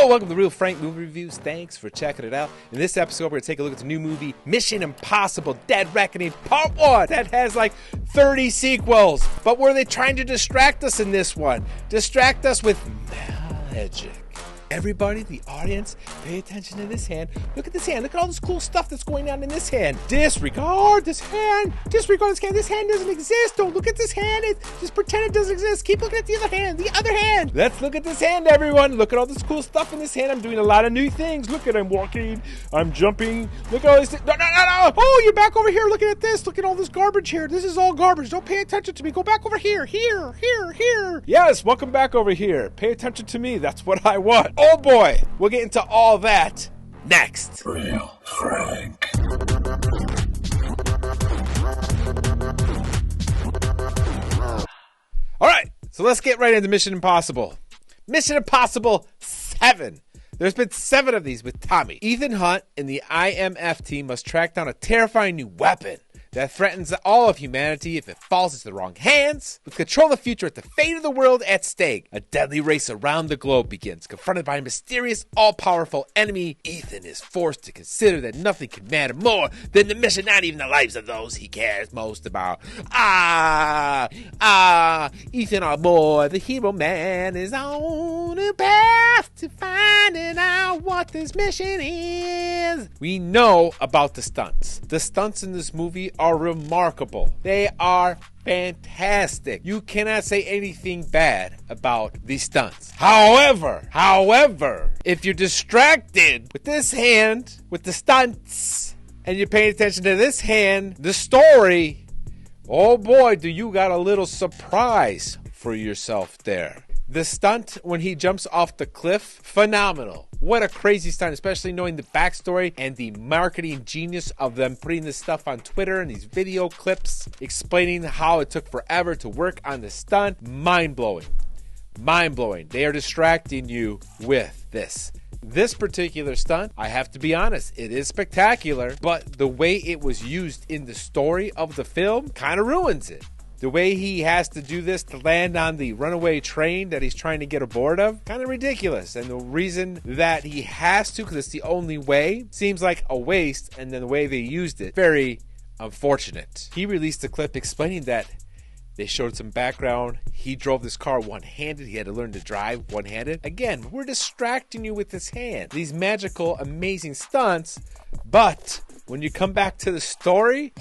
Yo, welcome to Real Frank Movie Reviews. Thanks for checking it out. In this episode, we're going to take a look at the new movie, Mission Impossible Dead Reckoning Part 1. That has like 30 sequels. But were they trying to distract us in this one? Distract us with magic. Everybody, the audience, pay attention to this hand. Look at this hand. Look at all this cool stuff that's going on in this hand. Disregard this hand. Disregard this hand. This hand doesn't exist. Don't look at this hand. Just pretend it doesn't exist. Keep looking at the other hand. The other hand. Let's look at this hand, everyone. Look at all this cool stuff in this hand. I'm doing a lot of new things. Look at I'm walking. I'm jumping. Look at all this. No. Oh, you're back over here looking at this. Look at all this garbage here. This is all garbage. Don't pay attention to me. Go back over here. Here. Yes, welcome back over here. Pay attention to me. That's what I want. Oh boy, we'll get into all that next. Real Frank. All right, so let's get right into Mission Impossible. Mission Impossible 7. There's been 7 of these with Tommy. Ethan Hunt and the IMF team must track down a terrifying new weapon that threatens all of humanity if it falls into the wrong hands. With control of the future at the fate of the world at stake, a deadly race around the globe begins. Confronted by a mysterious, all-powerful enemy, Ethan is forced to consider that nothing can matter more than the mission, not even the lives of those he cares most about. Ethan our boy, the hero man, is on a path to finding out what this mission is. We know about the stunts. The stunts in this movie are remarkable. They are fantastic. You cannot say anything bad about these stunts. However, if you're distracted with this hand, with the stunts, and you're paying attention to this hand, the story, oh boy, do you got a little surprise for yourself there. The stunt when he jumps off the cliff, phenomenal. What a crazy stunt, especially knowing the backstory and the marketing genius of them putting this stuff on Twitter and these video clips explaining how it took forever to work on the stunt. Mind-blowing. Mind-blowing. They are distracting you with this. This particular stunt, I have to be honest, it is spectacular, but the way it was used in the story of the film kind of ruins it. The way he has to do this to land on the runaway train that he's trying to get aboard of, kind of ridiculous. And the reason that he has to, because it's the only way, seems like a waste. And then the way they used it, very unfortunate. He released a clip explaining that they showed some background. He drove this car one-handed. He had to learn to drive one-handed. Again, we're distracting you with this hand. These magical, amazing stunts, but when you come back to the story,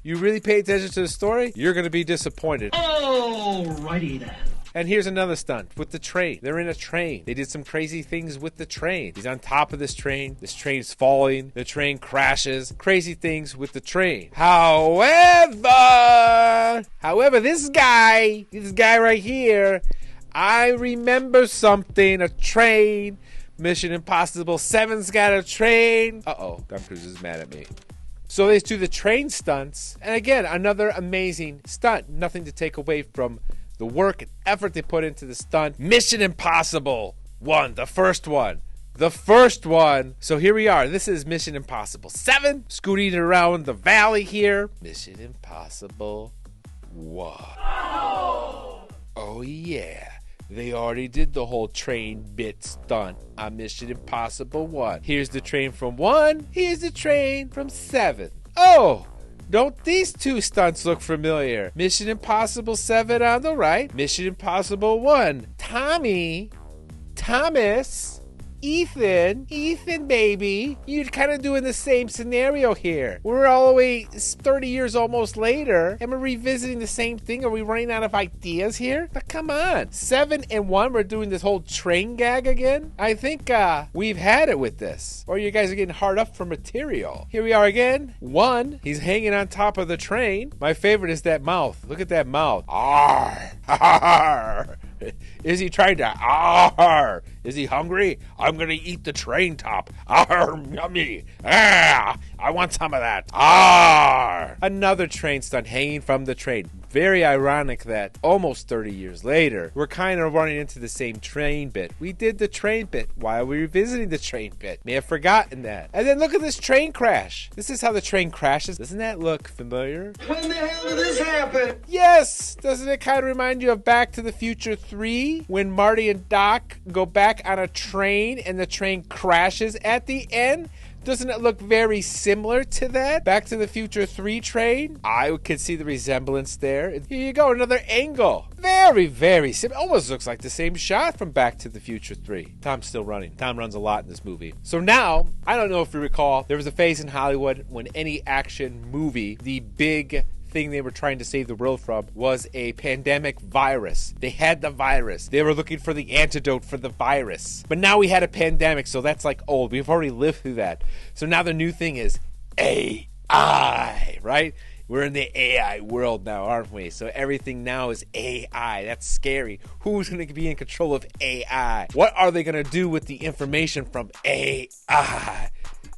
you really pay attention to the story, you're going to be disappointed. Alrighty then. And here's another stunt with the train. They're in a train. They did some crazy things with the train. He's on top of this train. This train's falling. The train crashes. Crazy things with the train. However, this guy right here, I remember something, a train. Mission Impossible 7's got a train. Tom Cruise is mad at me. So they do the train stunts. And again, another amazing stunt. Nothing to take away from the work and effort they put into the stunt. Mission Impossible 1, the first one. So here we are. This is Mission Impossible 7. Scooting around the valley here. Mission Impossible 1. Oh yeah. They already did the whole train bit stunt on Mission Impossible 1. Here's the train from 1. Here's the train from 7. Oh, don't these two stunts look familiar? Mission Impossible 7 on the right. Mission Impossible 1. Thomas, Ethan, baby, you're kind of doing the same scenario here. We're all the way 30 years almost later, and we're revisiting the same thing. Are we running out of ideas here? But come on. 7 and 1, we're doing this whole train gag again? I think we've had it with this. Or you guys are getting hard up for material. Here we are again. 1, he's hanging on top of the train. My favorite is that mouth. Look at that mouth. Arr! Is he trying to, arr? Is he hungry? I'm going to eat the train top. Arr, yummy. Ah, I want some of that. Arr. Another train stunt hanging from the train. Very ironic that almost 30 years later, we're kind of running into the same train bit. We did the train bit. Why are we revisiting the train bit? May have forgotten that. And then look at this train crash. This is how the train crashes. Doesn't that look familiar? When the hell did this happen? Yes. Doesn't it kind of remind you of Back to the Future 3? When Marty and Doc go back back on a train and the train crashes at the end? Doesn't it look very similar to that? Back to the Future 3 train? I could see the resemblance there. Here you go, another angle. Very, very similar. Almost looks like the same shot from Back to the Future 3. Tom's still running. Tom runs a lot in this movie. So now, I don't know if you recall, there was a phase in Hollywood when any action movie, the big thing they were trying to save the world from was a pandemic virus. They had the virus. They were looking for the antidote for the virus. But now we had a pandemic, so that's like old. We've already lived through that. So now the new thing is AI, right? We're in the AI world now, aren't we? So everything now is AI. That's scary. Who's going to be in control of AI? What are they going to do with the information from AI?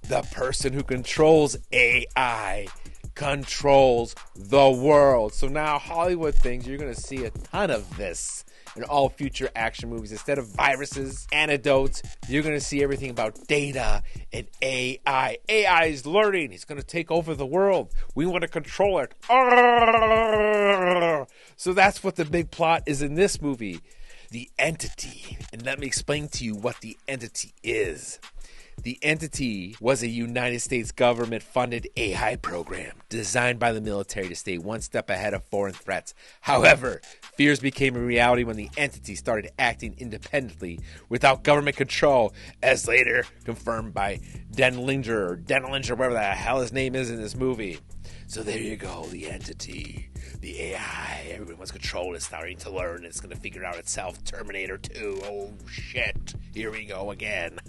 The person who controls AI controls the world. So now Hollywood thinks you're going to see a ton of this in all future action movies. Instead of viruses, antidotes, you're going to see everything about data and AI. AI is learning. It's going to take over the world. We want to control it. So that's what the big plot is in this movie. The entity. And let me explain to you what the entity is. The entity was a United States government-funded AI program designed by the military to stay one step ahead of foreign threats. However, fears became a reality when the entity started acting independently without government control, as later confirmed by Denlinger, whatever the hell his name is in this movie. So there you go, the entity, the AI, everyone wants control. It's starting to learn. It's going to figure out itself. Terminator 2. Oh, shit. Here we go again.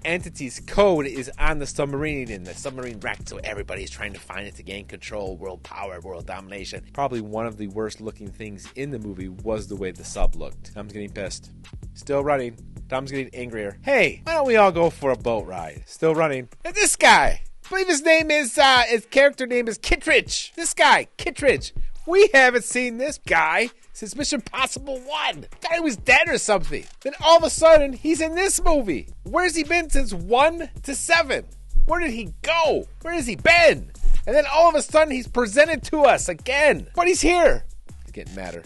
Entity's code is on the submarine in the submarine wreck, so everybody's trying to find it to gain control, world power, world domination. Probably one of the worst looking things in the movie was the way the sub looked. Tom's getting pissed. Still running. Tom's getting angrier. Hey, why don't we all go for a boat ride? Still running. And this guy. I believe his name is, his character name is Kittridge. This guy, Kittridge. We haven't seen this guy since Mission Impossible 1. Thought he was dead or something. Then all of a sudden, he's in this movie. Where's he been since 1 to 7? Where did he go? Where has he been? And then all of a sudden, he's presented to us again. But he's here. It's getting madder.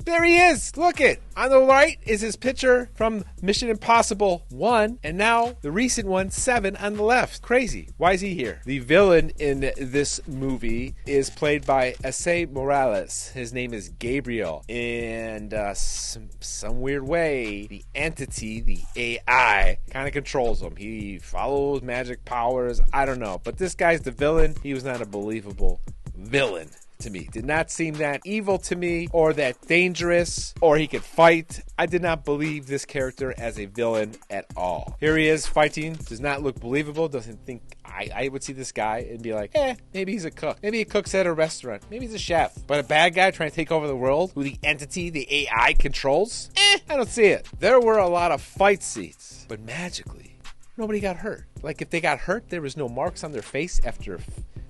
There he is. Look it. On the right is his picture from Mission Impossible 1. And now the recent one, 7, on the left. Crazy. Why is he here? The villain in this movie is played by Esai Morales. His name is Gabriel. And some weird way, the entity, the AI, kind of controls him. He follows magic powers. I don't know. But this guy's the villain. He was not a believable villain to me. Did not seem that evil to me or that dangerous or he could fight. I did not believe this character as a villain at all. Here he is fighting. Does not look believable. Doesn't think I would see this guy and be like, maybe he's a cook. Maybe he cooks at a restaurant. Maybe he's a chef. But a bad guy trying to take over the world who the entity, the AI controls? I don't see it. There were a lot of fight scenes, but magically, nobody got hurt. Like if they got hurt, there was no marks on their face after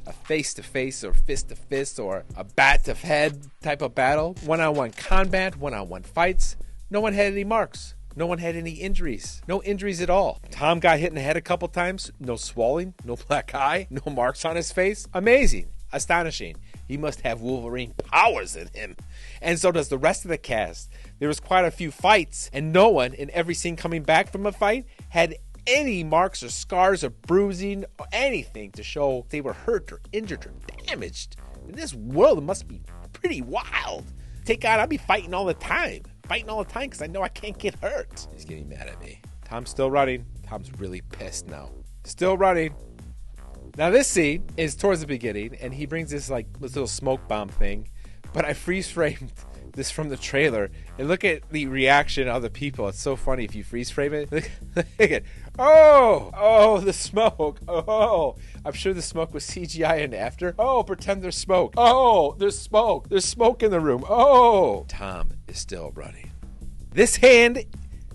a face-to-face or fist-to-fist or a bat-to-head type of battle. One-on-one combat, one-on-one fights. No one had any marks. No one had any injuries. No injuries at all. Tom got hit in the head a couple times. No swelling, no black eye, no marks on his face. Amazing. Astonishing. He must have Wolverine powers in him. And so does the rest of the cast. There was quite a few fights, and no one in every scene coming back from a fight had any marks or scars or bruising or anything to show they were hurt or injured or damaged. In this world, it must be pretty wild. I'll be fighting all the time. Because I know I can't get hurt. He's getting mad at me. Tom's still running. Tom's really pissed now. Still running. Now this scene is towards the beginning, and he brings this little smoke bomb thing. But I freeze framed this from the trailer, and look at the reaction of the people. It's so funny if you freeze frame it. Look at it. Oh, the smoke. Oh, I'm sure the smoke was CGI and after. Oh, pretend there's smoke. Oh, there's smoke. There's smoke in the room. Oh, Tom is still running. This hand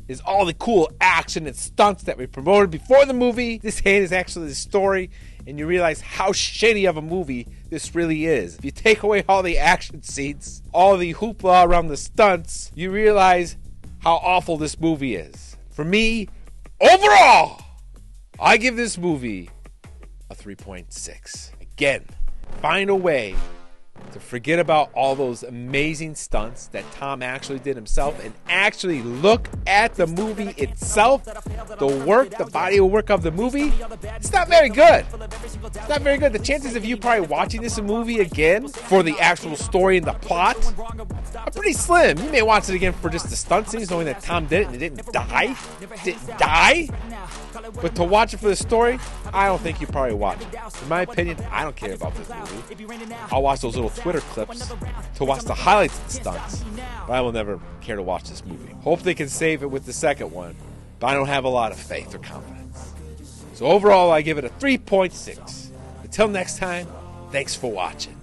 is all the cool action and stunts that we promoted before the movie. This hand is actually the story, and you realize how shitty of a movie this really is. If you take away all the action scenes, all the hoopla around the stunts, you realize how awful this movie is. For me, overall, I give this movie a 3.6. Again, find a way to forget about all those amazing stunts that Tom actually did himself and actually look at the movie itself, the work, the body of work of the movie. It's not very good. It's not very good. The chances of you probably watching this movie again for the actual story and the plot are pretty slim. You may watch it again for just the stunt scenes, knowing that Tom did it and it didn't die. But to watch it for the story, I don't think you probably watch it. In my opinion, I don't care about this movie. I'll watch those little Twitter clips to watch the highlights of the stunts, but I will never care to watch this movie. Hope they can save it with the second one, but I don't have a lot of faith or confidence. So overall, I give it a 3.6. Until next time, thanks for watching.